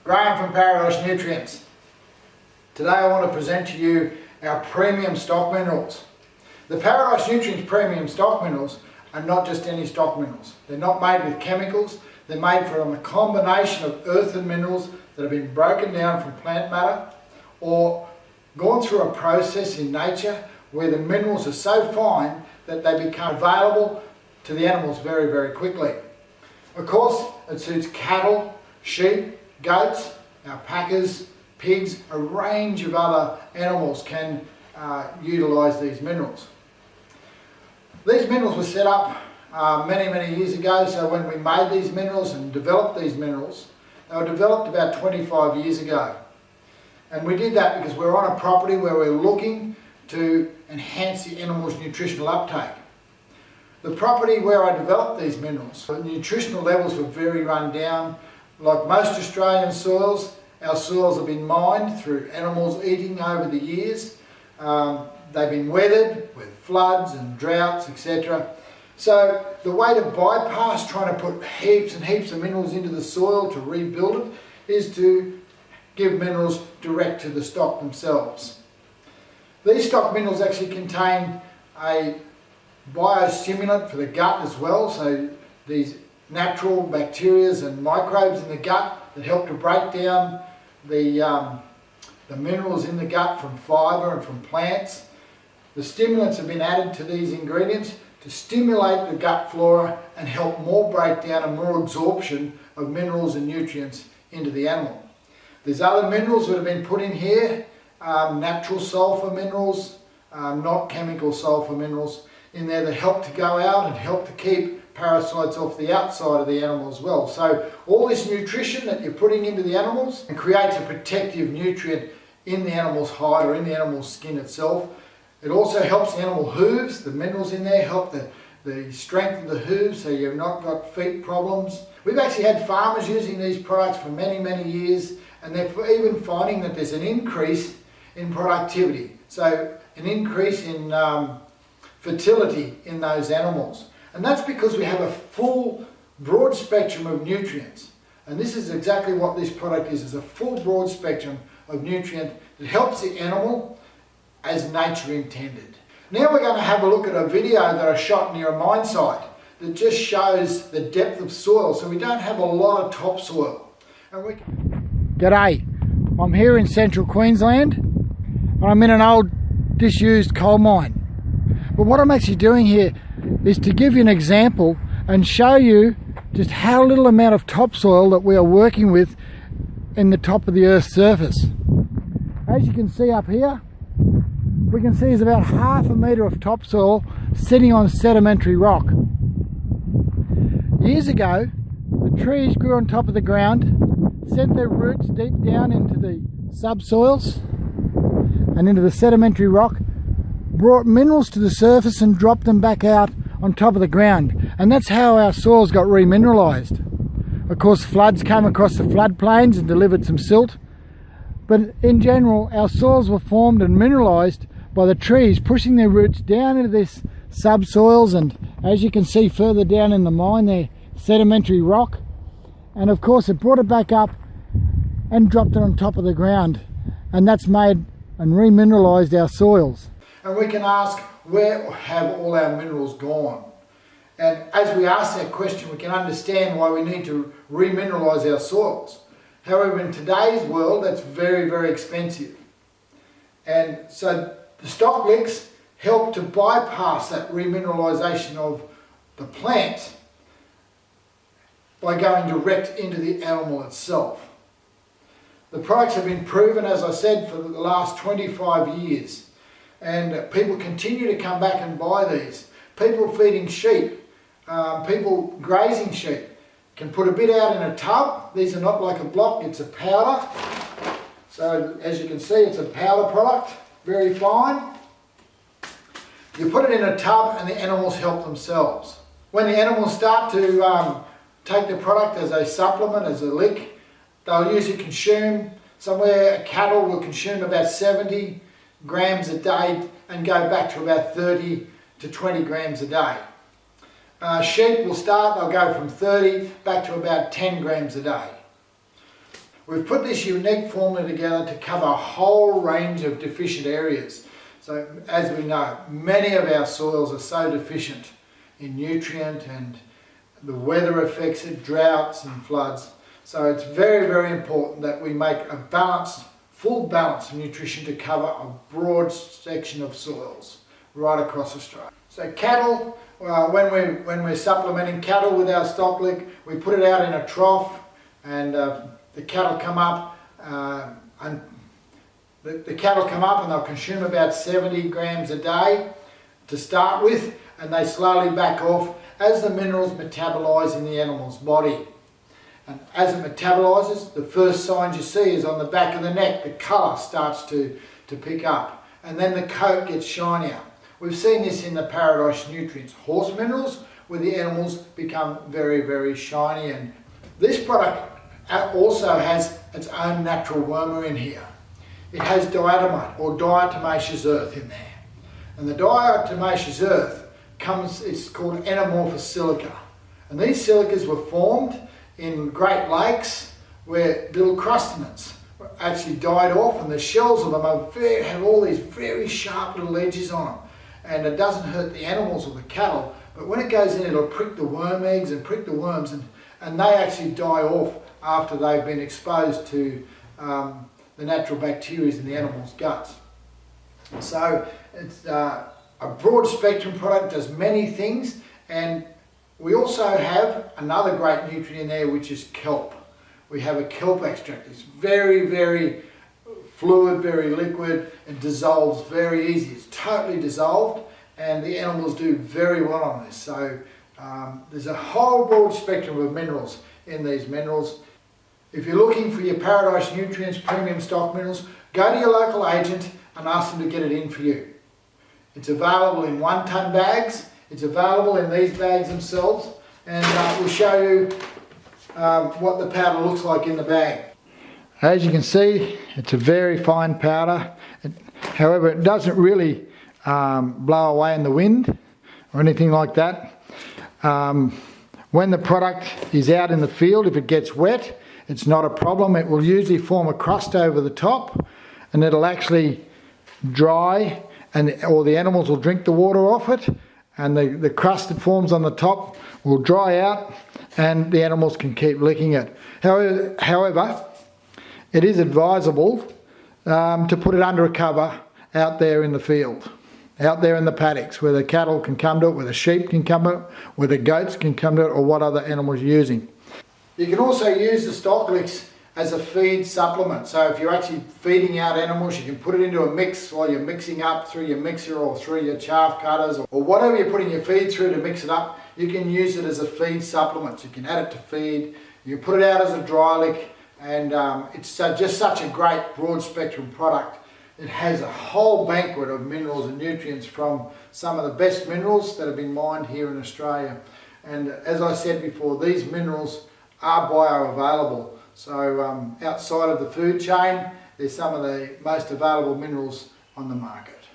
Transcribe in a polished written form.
Graham from Paradise Nutrients. Today I want to present to you our premium stock minerals. The Paradise Nutrients premium stock minerals are not just any stock minerals. They're not made with chemicals. They're made from a combination of earth and minerals that have been broken down from plant matter or gone through a process in nature where the minerals are so fine that they become available to the animals very, very quickly. Of course, it suits cattle, sheep, goats, alpacas, pigs, a range of other animals can utilise these minerals. These minerals were set up many years ago, so when we made these minerals and developed these minerals, they were developed about 25 years ago. And we did that because we're on a property where we're looking to enhance the animal's nutritional uptake. The property where I developed these minerals, the nutritional levels were very run down. Like most Australian soils, our soils have been mined through animals eating over the years. They've been weathered with floods and droughts, etc. So the way to bypass trying to put heaps and heaps of minerals into the soil to rebuild it is to give minerals direct to the stock themselves. These stock minerals actually contain a biostimulant for the gut as well, so these natural bacteria and microbes in the gut that help to break down the minerals in the gut from fibre and from plants. The stimulants have been added to these ingredients to stimulate the gut flora and help more breakdown and more absorption of minerals and nutrients into the animal. There's other minerals that have been put in here, natural sulphur minerals, not chemical sulphur minerals in there that help to go out and help to keep parasites off the outside of the animal as well. So all this nutrition that you're putting into the animals creates a protective nutrient in the animal's hide or in the animal's skin itself. It also helps the animal hooves. The minerals in there help the strength of the hooves so you've not got feet problems. We've actually had farmers using these products for many years, and they're even finding that there's an increase in productivity. So an increase in fertility in those animals. And that's because we have a full broad spectrum of nutrients. And this is exactly what this product is a full broad spectrum of nutrient that helps the animal as nature intended. Now we're going to have a look at a video that I shot near a mine site that just shows the depth of soil, so we don't have a lot of topsoil. G'day, I'm here in central Queensland and I'm in an old disused coal mine. But what I'm actually doing here is to give you an example and show you just how little amount of topsoil that we are working with in the top of the Earth's surface. As you can see up here, we can see there's about ½ a metre of topsoil sitting on sedimentary rock. Years ago, the trees grew on top of the ground, sent their roots deep down into the subsoils and into the sedimentary rock, brought minerals to the surface and dropped them back out on top of the ground. And that's how our soils got remineralised. Of course, floods came across the floodplains and delivered some silt. But in general, our soils were formed and mineralised by the trees pushing their roots down into this subsoils, and as you can see further down in the mine there, sedimentary rock. And of course it brought it back up and dropped it on top of the ground. And that's made and remineralised our soils. And we can ask, where have all our minerals gone? And as we ask that question, we can understand why we need to remineralise our soils. However, in today's world, that's very expensive. And so the stock licks help to bypass that remineralisation of the plant by going direct into the animal itself. The products have been proven, as I said, for the last 25 years. And people continue to come back and buy these. People feeding sheep, people grazing sheep can put a bit out in a tub. These are not like a block, it's a powder. So as you can see, it's a powder product, very fine. You put it in a tub and the animals help themselves. When the animals start to take the product as a supplement, as a lick, they'll usually consume somewhere, cattle will consume about 70 grams a day and go back to about 30 to 20 grams a day. Sheep will start, they'll go from 30 back to about 10 grams a day. We've put this unique formula together to cover a whole range of deficient areas. So as we know, many of our soils are so deficient in nutrient, and the weather affects it, droughts and floods. So it's very, very important that we make a balanced, full balance of nutrition to cover a broad section of soils right across Australia. So cattle, when we're supplementing cattle with our stock lick, we put it out in a trough, and the cattle come up and they'll consume about 70 grams a day to start with, and they slowly back off as the minerals metabolise in the animal's body. And as it metabolises, the first signs you see is on the back of the neck, the colour starts to pick up, and then the coat gets shinier. We've seen this in the Paradise Nutrients horse minerals, where the animals become very, very shiny. And this product also has its own natural wormer in here. It has diatomite or diatomaceous earth in there. And the diatomaceous earth it's called anamorphous silica. And these silicas were formed in Great Lakes where little crustaceans actually died off, and the shells of them have all these very sharp little edges on them. And it doesn't hurt the animals or the cattle, but when it goes in, it'll prick the worm eggs and prick the worms, and they actually die off after they've been exposed to the natural bacteria in the animal's guts. So it's a broad spectrum product, does many things, and we also have another great nutrient in there, which is kelp. We have a kelp extract. It's very, very fluid, very liquid, and dissolves very easy. It's totally dissolved, and the animals do very well on this. So there's a whole broad spectrum of minerals in these minerals. If you're looking for your Paradise Nutrients premium stock minerals, go to your local agent and ask them to get it in for you. It's available in 1 tonne bags. It's available in these bags themselves, and we'll show you what the powder looks like in the bag. As you can see, it's a very fine powder. However, it doesn't really blow away in the wind or anything like that. When the product is out in the field, if it gets wet, it's not a problem. It will usually form a crust over the top, and it'll actually dry, or the animals will drink the water off it, and the crust that forms on the top will dry out, and the animals can keep licking it. However, it is advisable to put it under a cover out there in the field, out there in the paddocks, where the cattle can come to it, where the sheep can come to it, where the goats can come to it, or what other animals you're using. You can also use the stock licks as a feed supplement. So if you're actually feeding out animals, you can put it into a mix while you're mixing up through your mixer or through your chaff cutters, or whatever you're putting your feed through to mix it up. You can use it as a feed supplement. So you can add it to feed, you can put it out as a dry lick, and it's just such a great broad spectrum product. It has a whole banquet of minerals and nutrients from some of the best minerals that have been mined here in Australia. And as I said before, these minerals are bioavailable. So outside of the food chain, they're some of the most available minerals on the market.